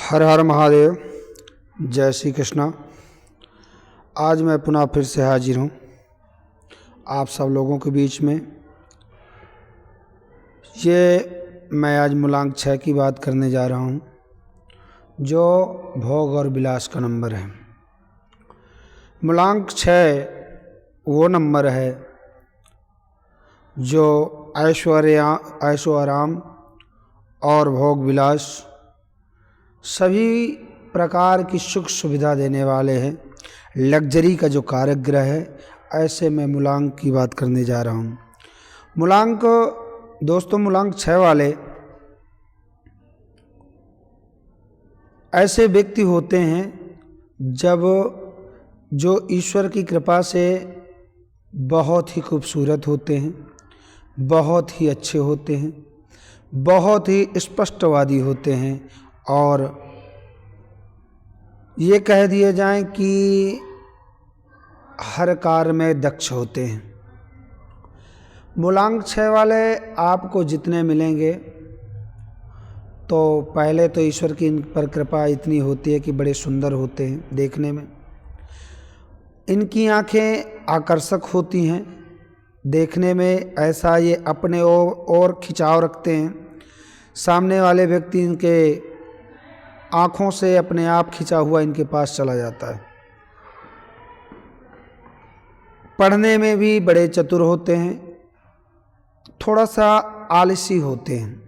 हर हर महादेव। जय श्री कृष्णा। आज मैं पुनः फिर से हाजिर हूँ आप सब लोगों के बीच में। मैं आज मूलांक 6 की बात करने जा रहा हूँ, जो भोग और विलास का नंबर है। मूलांक 6 वो नंबर है जो ऐशो आराम और भोग विलास सभी प्रकार की सुख सुविधा देने वाले हैं। लग्जरी का जो कारक ग्रह है, ऐसे मैं मूलांक की बात करने जा रहा हूँ। मूलांक 6 वाले ऐसे व्यक्ति होते हैं जो ईश्वर की कृपा से बहुत ही खूबसूरत होते हैं, बहुत ही अच्छे होते हैं, बहुत ही स्पष्टवादी होते हैं और ये कह दिए जाएं कि हर कार्य में दक्ष होते हैं। मूलांक 6 वाले आपको जितने मिलेंगे, तो पहले तो ईश्वर की इन पर कृपा इतनी होती है कि बड़े सुंदर होते हैं देखने में। इनकी आंखें आकर्षक होती हैं देखने में, ऐसा ये अपने और खिंचाव रखते हैं। सामने वाले व्यक्ति इनके आँखों से अपने आप खिंचा हुआ इनके पास चला जाता है। पढ़ने में भी बड़े चतुर होते हैं, थोड़ा सा आलसी होते हैं।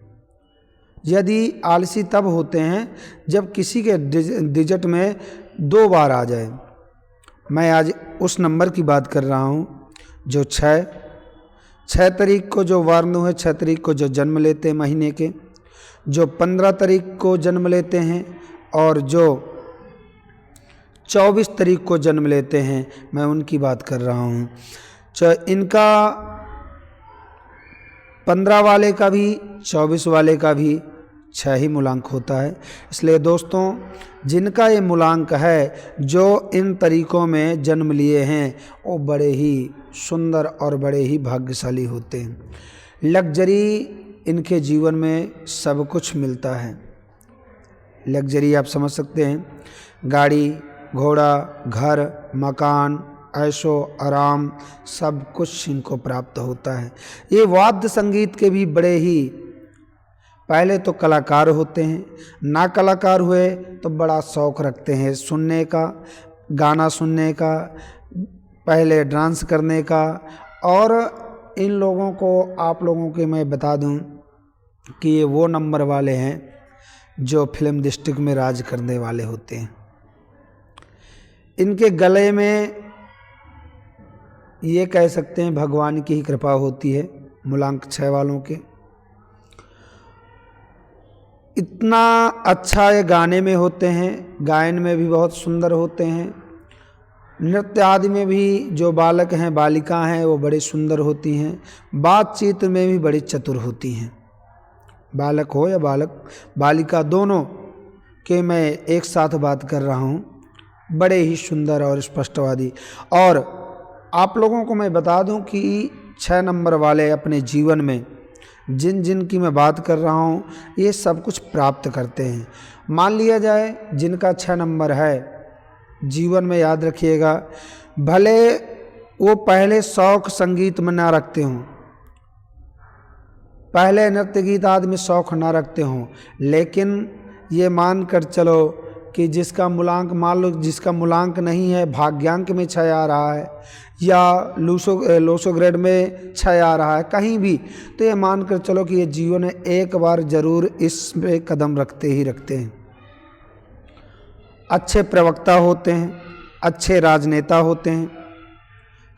यदि आलसी तब होते हैं जब किसी के डिजिट में 2 बार आ जाए। मैं आज उस नंबर की बात कर रहा हूँ जो 6 तारीख को जो वारणु है, 6 तारीख को जो जन्म लेते हैं महीने के, जो 15 तारीख को जन्म लेते हैं और जो 24 तारीख को जन्म लेते हैं, मैं उनकी बात कर रहा हूँ। इनका 15 वाले का भी 24 वाले का भी 6 ही मूलांक होता है। इसलिए दोस्तों, जिनका ये मूलांक है, जो इन तरीकों में जन्म लिए हैं, वो बड़े ही सुंदर और बड़े ही भाग्यशाली होते हैं। लग्जरी इनके जीवन में सब कुछ मिलता है। लग्जरी आप समझ सकते हैं, गाड़ी घोड़ा, घर मकान, ऐशो आराम, सब कुछ इनको प्राप्त होता है। ये वाद्य संगीत के भी बड़े ही पहले तो कलाकार होते हैं, ना कलाकार हुए तो बड़ा शौक़ रखते हैं सुनने का, गाना सुनने का, पहले डांस करने का। और इन लोगों को आप लोगों के मैं बता दूं कि ये वो नंबर वाले हैं जो फिल्म डिस्ट्रिक्ट में राज करने वाले होते हैं। इनके गले में ये कह सकते हैं भगवान की ही कृपा होती है। मूलांक 6 वालों के इतना अच्छा ये गाने में होते हैं, गायन में भी बहुत सुंदर होते हैं, नृत्य आदि में भी जो बालक हैं बालिका हैं वो बड़े सुंदर होती हैं, बातचीत में भी बड़ी चतुर होती हैं। बालक हो या बालिका, दोनों के मैं एक साथ बात कर रहा हूँ, बड़े ही सुंदर और स्पष्टवादी। और आप लोगों को मैं बता दूं कि 6 नंबर वाले अपने जीवन में जिन की मैं बात कर रहा हूँ, ये सब कुछ प्राप्त करते हैं। मान लिया जाए जिनका 6 नंबर है, जीवन में याद रखिएगा, भले वो पहले शौक संगीत में ना रखते हों, पहले नृत्य गीत आदि में शौक ना रखते हों, लेकिन ये मान कर चलो कि जिसका मूलांक, मान लो जिसका मूलांक नहीं है, भाग्यांक में 6 आ रहा है या लोसो ग्रेड में 6 आ रहा है कहीं भी, तो ये मान कर चलो कि ये जीवन में एक बार जरूर इस पे कदम रखते ही रखते हैं। अच्छे प्रवक्ता होते हैं, अच्छे राजनेता होते हैं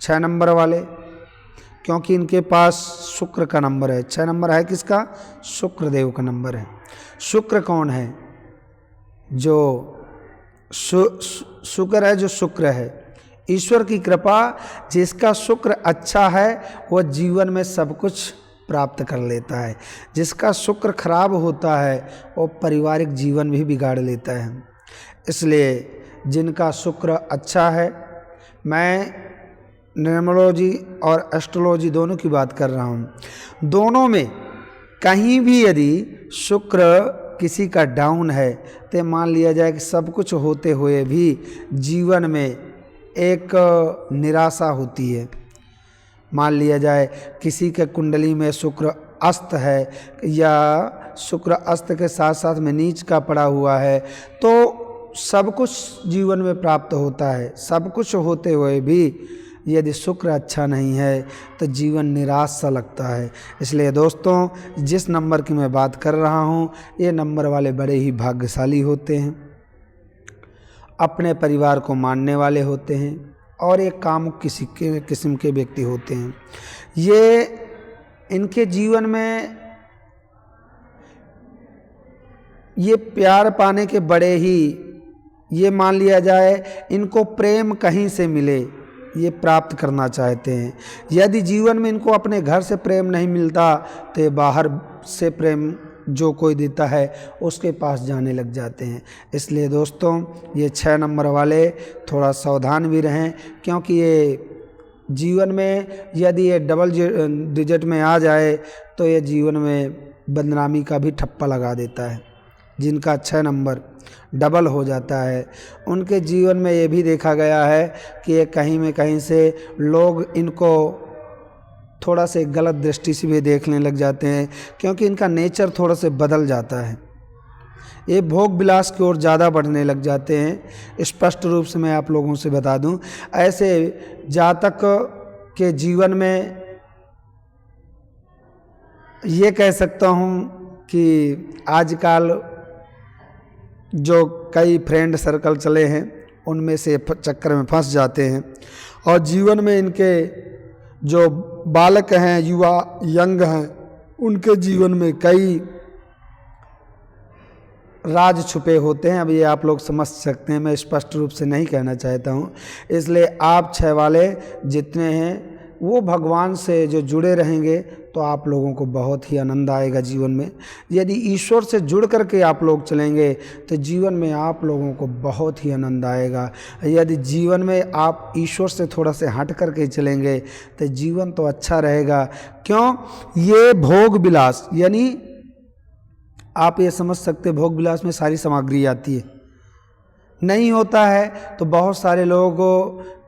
6 नंबर वाले, क्योंकि इनके पास शुक्र का नंबर है। 6 नंबर है किसका? शुक्र देव का नंबर है। शुक्र कौन है? जो शुक्र है, जो शुक्र है ईश्वर की कृपा, जिसका शुक्र अच्छा है वह जीवन में सब कुछ प्राप्त कर लेता है। जिसका शुक्र खराब होता है वो पारिवारिक जीवन भी बिगाड़ लेता है। इसलिए जिनका शुक्र अच्छा है, मैं न्यूमरोलॉजी और एस्ट्रोलॉजी दोनों की बात कर रहा हूँ, दोनों में कहीं भी यदि शुक्र किसी का डाउन है तो मान लिया जाए कि सब कुछ होते हुए भी जीवन में एक निराशा होती है। मान लिया जाए किसी के कुंडली में शुक्र अस्त है या शुक्र अस्त के साथ साथ में नीच का पड़ा हुआ है, तो सब कुछ जीवन में प्राप्त होता है। सब कुछ होते हुए भी यदि शुक्र अच्छा नहीं है तो जीवन निराश सा लगता है। इसलिए दोस्तों, जिस नंबर की मैं बात कर रहा हूँ, ये नंबर वाले बड़े ही भाग्यशाली होते हैं, अपने परिवार को मानने वाले होते हैं और एक कामुक किस्म के व्यक्ति होते हैं। ये इनके जीवन में ये प्यार पाने के बड़े ही, ये मान लिया जाए इनको प्रेम कहीं से मिले ये प्राप्त करना चाहते हैं। यदि जीवन में इनको अपने घर से प्रेम नहीं मिलता तो ये बाहर से प्रेम जो कोई देता है उसके पास जाने लग जाते हैं। इसलिए दोस्तों, ये 6 नंबर वाले थोड़ा सावधान भी रहें, क्योंकि ये जीवन में यदि ये डबल डिजिट में आ जाए तो ये जीवन में बदनामी का भी ठप्पा लगा देता है। जिनका 6 नंबर डबल हो जाता है उनके जीवन में ये भी देखा गया है कि ये कहीं में कहीं से लोग इनको थोड़ा से गलत दृष्टि से भी देखने लग जाते हैं, क्योंकि इनका नेचर थोड़ा से बदल जाता है। ये भोग विलास की ओर ज़्यादा बढ़ने लग जाते हैं। स्पष्ट रूप से मैं आप लोगों से बता दूं, ऐसे जातक के जीवन में ये कह सकता हूं कि आजकल जो कई फ्रेंड सर्कल चले हैं उनमें से चक्कर में फंस जाते हैं और जीवन में इनके जो बालक हैं, युवा यंग हैं, उनके जीवन में कई राज छुपे होते हैं। अब ये आप लोग समझ सकते हैं, मैं स्पष्ट रूप से नहीं कहना चाहता हूँ। इसलिए आप 6 वाले जितने हैं वो भगवान से जो जुड़े रहेंगे तो आप लोगों को बहुत ही आनंद आएगा जीवन में। यदि ईश्वर से जुड़ करके आप लोग चलेंगे तो जीवन में आप लोगों को बहुत ही आनंद आएगा। यदि जीवन में आप ईश्वर से थोड़ा से हट करके चलेंगे तो जीवन तो अच्छा रहेगा। क्यों? ये भोग विलास, यानी आप ये समझ सकते, भोग विलास में सारी सामग्री आती है, नहीं होता है तो बहुत सारे लोग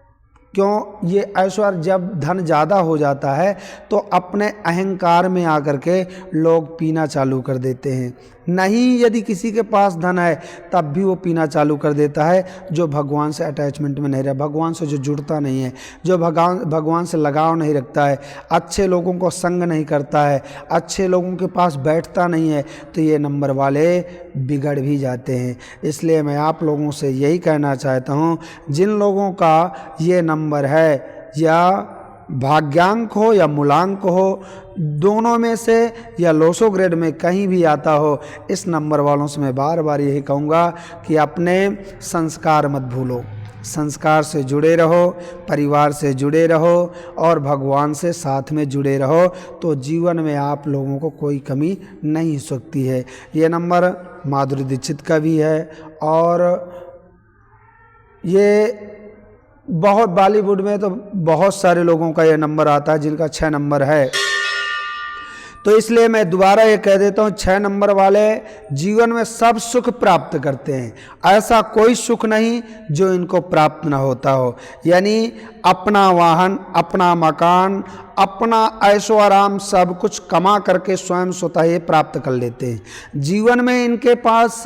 क्यों, ये ऐश्वर्य जब धन ज़्यादा हो जाता है तो अपने अहंकार में आकर के लोग पीना चालू कर देते हैं। नहीं, यदि किसी के पास धन है तब भी वो पीना चालू कर देता है, जो भगवान से अटैचमेंट में नहीं रहा, भगवान से जो जुड़ता नहीं है, जो भगवान से लगाव नहीं रखता है, अच्छे लोगों को संग नहीं करता है, अच्छे लोगों के पास बैठता नहीं है, तो ये नंबर वाले बिगड़ भी जाते हैं। इसलिए मैं आप लोगों से यही कहना चाहता हूँ, जिन लोगों का ये नंबर है, या भाग्यांक हो या मूलांक हो, दोनों में से या लोसो ग्रेड में कहीं भी आता हो, इस नंबर वालों से मैं बार बार यही कहूँगा कि अपने संस्कार मत भूलो, संस्कार से जुड़े रहो, परिवार से जुड़े रहो और भगवान से साथ में जुड़े रहो, तो जीवन में आप लोगों को कोई कमी नहीं हो सकती है। ये नंबर माधुरी दीक्षित का भी है और ये बहुत बॉलीवुड में तो बहुत सारे लोगों का ये नंबर आता है जिनका 6 नंबर है। तो इसलिए मैं दोबारा ये कह देता हूँ, 6 नंबर वाले जीवन में सब सुख प्राप्त करते हैं। ऐसा कोई सुख नहीं जो इनको प्राप्त ना होता हो। यानी अपना वाहन, अपना मकान, अपना ऐशो आराम सब कुछ कमा करके स्वयं स्वतः ये प्राप्त कर लेते हैं। जीवन में इनके पास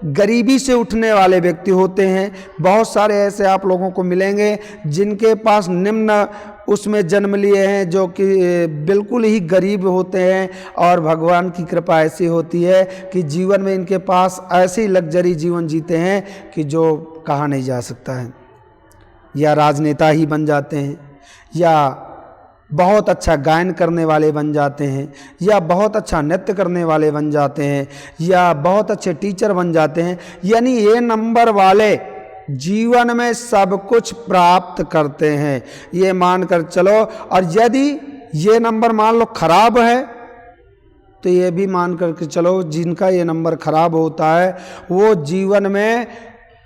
गरीबी से उठने वाले व्यक्ति होते हैं। बहुत सारे ऐसे आप लोगों को मिलेंगे जिनके पास निम्न उसमें जन्म लिए हैं, जो कि बिल्कुल ही गरीब होते हैं, और भगवान की कृपा ऐसी होती है कि जीवन में इनके पास ऐसी लग्जरी जीवन जीते हैं कि जो कहा नहीं जा सकता है। या राजनेता ही बन जाते हैं, या बहुत अच्छा गायन करने वाले बन जाते हैं, या बहुत अच्छा नृत्य करने वाले बन जाते हैं, या बहुत अच्छे टीचर बन जाते हैं। यानी ये नंबर वाले जीवन में सब कुछ प्राप्त करते हैं, ये मानकर चलो। और यदि ये नंबर मान लो खराब है तो ये भी मान करके चलो, जिनका ये नंबर खराब होता है वो जीवन में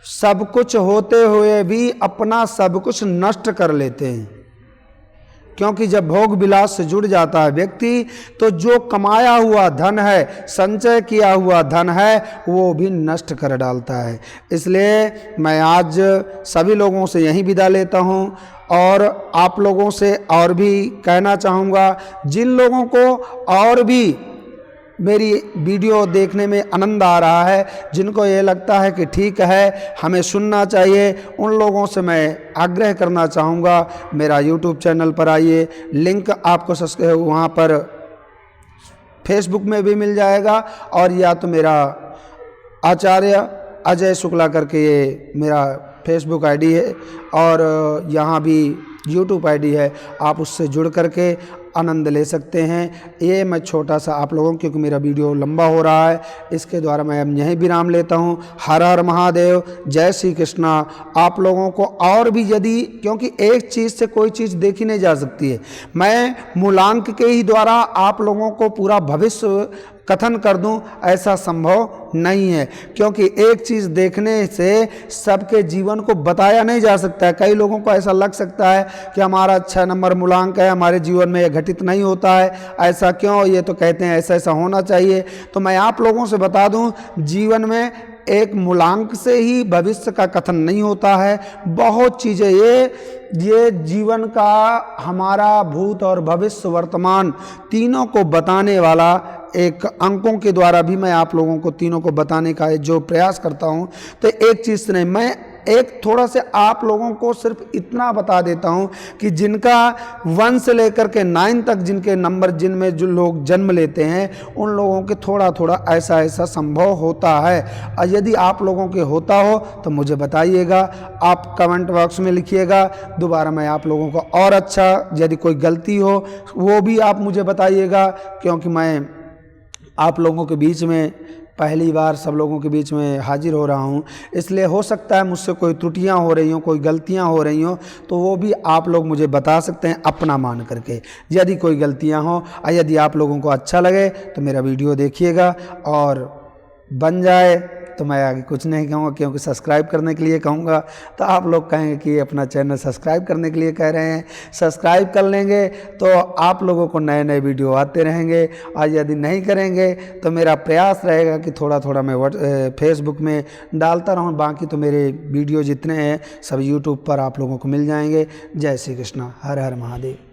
सब कुछ होते हुए भी अपना सब कुछ नष्ट कर लेते हैं। क्योंकि जब भोग विलास से जुड़ जाता है व्यक्ति तो जो कमाया हुआ धन है, संचय किया हुआ धन है, वो भी नष्ट कर डालता है। इसलिए मैं आज सभी लोगों से यही विदा लेता हूँ और आप लोगों से और भी कहना चाहूँगा, जिन लोगों को और भी मेरी वीडियो देखने में आनंद आ रहा है, जिनको ये लगता है कि ठीक है हमें सुनना चाहिए, उन लोगों से मैं आग्रह करना चाहूँगा, मेरा यूट्यूब चैनल पर आइए। लिंक आपको वहाँ पर फेसबुक में भी मिल जाएगा और या तो मेरा आचार्य अजय शुक्ला करके ये मेरा फेसबुक आईडी है और यहाँ भी यूट्यूब आईडी है, आप उससे जुड़ करके आनंद ले सकते हैं। ये मैं छोटा सा आप लोगों, क्योंकि मेरा वीडियो लंबा हो रहा है, इसके द्वारा मैं अब यहीं विराम लेता हूँ। हर हर महादेव, जय श्री कृष्णा। आप लोगों को और भी यदि, क्योंकि एक चीज़ से कोई चीज़ देखी नहीं जा सकती है, मैं मूलांक के ही द्वारा आप लोगों को पूरा भविष्य कथन कर दूं, ऐसा संभव नहीं है, क्योंकि एक चीज़ देखने से सबके जीवन को बताया नहीं जा सकता है। कई लोगों को ऐसा लग सकता है कि हमारा 6 नंबर मूलांक है, हमारे जीवन में यह घटित नहीं होता है, ऐसा क्यों? ये तो कहते हैं ऐसा ऐसा होना चाहिए। तो मैं आप लोगों से बता दूं, जीवन में एक मूलांक से ही भविष्य का कथन नहीं होता है। बहुत चीज़ें ये जीवन का हमारा भूत और भविष्य वर्तमान तीनों को बताने वाला एक अंकों के द्वारा भी मैं आप लोगों को तीनों को बताने का जो प्रयास करता हूं। तो एक चीज़ से नहीं, मैं एक थोड़ा से आप लोगों को सिर्फ इतना बता देता हूं कि जिनका 1 से लेकर के 9 तक जिनके नंबर, जिनमें जो लोग जन्म लेते हैं, उन लोगों के थोड़ा थोड़ा ऐसा ऐसा संभव होता है। और यदि आप लोगों के होता हो तो मुझे बताइएगा, आप कमेंट बॉक्स में लिखिएगा। दोबारा मैं आप लोगों को और अच्छा, यदि कोई गलती हो वो भी आप मुझे बताइएगा, क्योंकि मैं आप लोगों के बीच में पहली बार सब लोगों के बीच में हाजिर हो रहा हूं, इसलिए हो सकता है मुझसे कोई त्रुटियां हो रही हों, कोई गलतियां हो रही हों, तो वो भी आप लोग मुझे बता सकते हैं अपना मान करके, यदि कोई गलतियां हों। और यदि आप लोगों को अच्छा लगे तो मेरा वीडियो देखिएगा, और बन जाए तो मैं आगे कुछ नहीं कहूँगा, क्योंकि सब्सक्राइब करने के लिए कहूँगा तो आप लोग कहेंगे कि अपना चैनल सब्सक्राइब करने के लिए कह रहे हैं। सब्सक्राइब कर लेंगे तो आप लोगों को नए नए वीडियो आते रहेंगे, और यदि नहीं करेंगे तो मेरा प्रयास रहेगा कि थोड़ा थोड़ा मैं फेसबुक में डालता रहूँ। बाकी तो मेरे वीडियो जितने हैं सब यूट्यूब पर आप लोगों को मिल जाएंगे। जय श्री कृष्णा, हर हर महादेव।